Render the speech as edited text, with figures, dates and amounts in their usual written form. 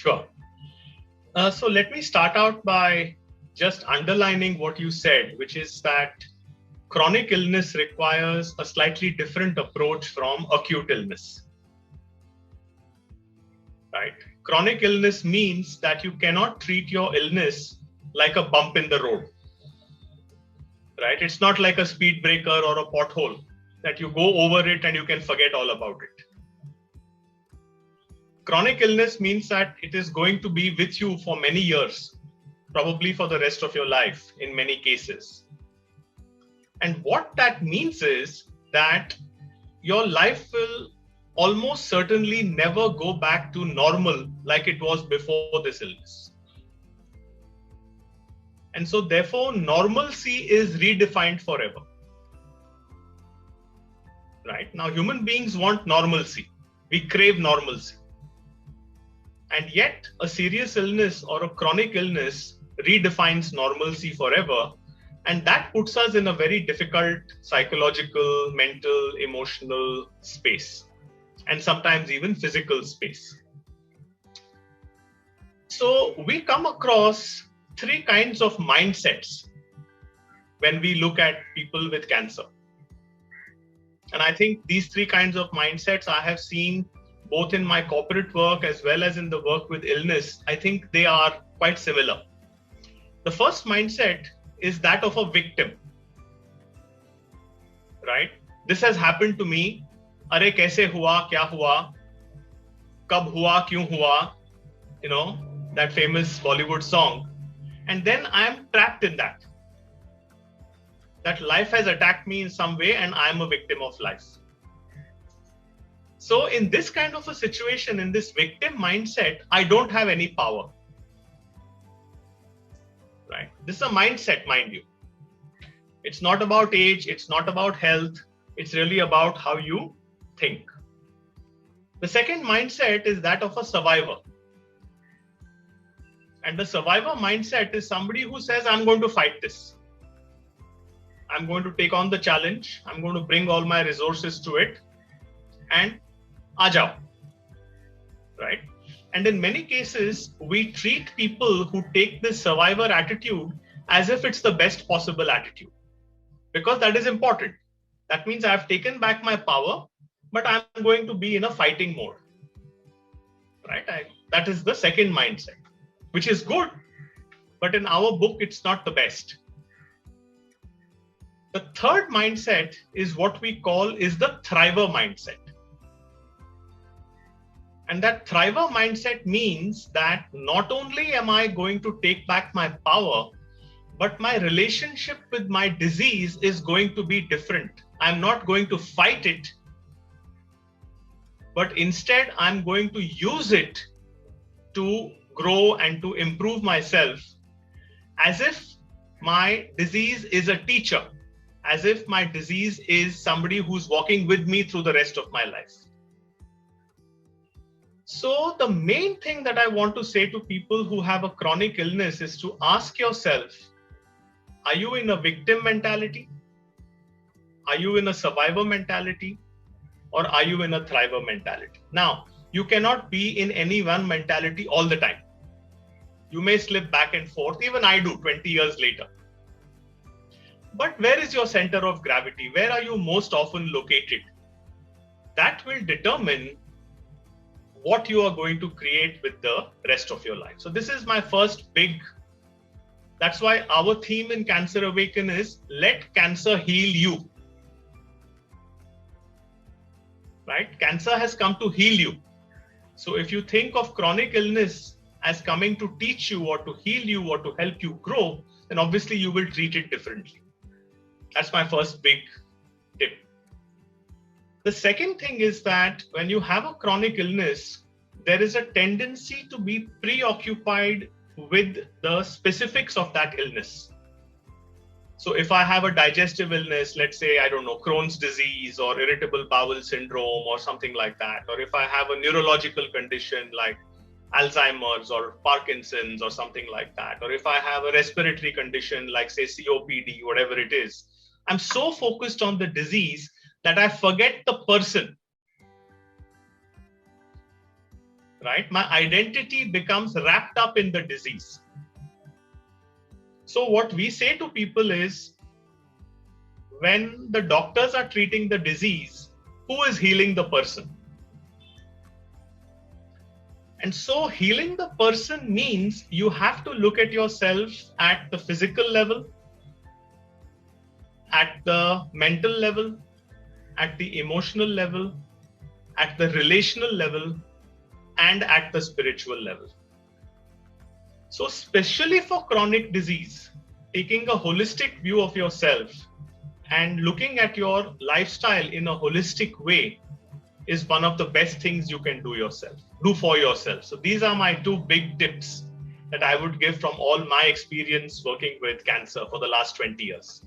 Sure. So let me start out by just underlining what you said, which is that chronic illness requires a slightly different approach from acute illness. Right? Chronic illness means that you cannot treat your illness like a bump in the road. Right? It's not like a speed breaker or a pothole that you go over it and you can forget all about it. Chronic illness means that it is going to be with you for many years, probably for the rest of your life in many cases. And what that means is that your life will almost certainly never go back to normal like it was before this illness. And so therefore, normalcy is redefined forever. Right? Now, human beings want normalcy. We crave normalcy. And yet, a serious illness or a chronic illness redefines normalcy forever. And that puts us in a very difficult psychological, mental, emotional space, and sometimes even physical space. So we come across three kinds of mindsets when we look at people with cancer. And I think these three kinds of mindsets I have seen both in my corporate work as well as in the work with illness. I think they are quite similar. The first mindset is that of a victim, right? This has happened to me. Are kaise hua, kya hua, kab hua, kyun hua, that famous Bollywood song. And then I am trapped in that life has attacked me in some way and I am a victim of life. So in this kind of a situation, in this victim mindset, I don't have any power. Right? This is a mindset, mind you. It's not about age, it's not about health, it's really about how you think. The second mindset is that of a survivor. And the survivor mindset is somebody who says, I'm going to fight this. I'm going to take on the challenge. I'm going to bring all my resources to it. And ajao. Right? And in many cases, we treat people who take this survivor attitude as if it's the best possible attitude. Because that is important. That means I have taken back my power, but I'm going to be in a fighting mode. Right? That is the second mindset, which is good. But in our book, it's not the best. The third mindset is what we call is the thriver mindset. And that thriver mindset means that not only am I going to take back my power, but my relationship with my disease is going to be different. I'm not going to fight it, but instead I'm going to use it to grow and to improve myself, as if my disease is a teacher, as if my disease is somebody who's walking with me through the rest of my life. So the main thing that I want to say to people who have a chronic illness is to ask yourself, are you in a victim mentality? Are you in a survivor mentality? Or are you in a thriver mentality? Now, you cannot be in any one mentality all the time. You may slip back and forth. Even I do 20 years later. But where is your center of gravity? Where are you most often located? That will determine what you are going to create with the rest of your life. So this is my first big, that's why our theme in Cancer Awaken is let cancer heal you. Right? Cancer has come to heal you. So if you think of chronic illness as coming to teach you or to heal you or to help you grow, then obviously you will treat it differently. That's my first big tip. The second thing is that when you have a chronic illness, there is a tendency to be preoccupied with the specifics of that illness. So if I have a digestive illness, let's say, I don't know, Crohn's disease or irritable bowel syndrome or something like that, or if I have a neurological condition like Alzheimer's or Parkinson's or something like that, or if I have a respiratory condition like, say, COPD, whatever it is, I'm so focused on the disease that I forget the person. right? My identity becomes wrapped up in the disease. So what we say to people is, when the doctors are treating the disease, who is healing the person? And so healing the person means you have to look at yourself at the physical level, at the mental level, at the emotional level, at the relational level, and at the spiritual level. So especially for chronic disease, taking a holistic view of yourself and looking at your lifestyle in a holistic way is one of the best things you can do for yourself. So these are my two big tips that I would give from all my experience working with cancer for the last 20 years.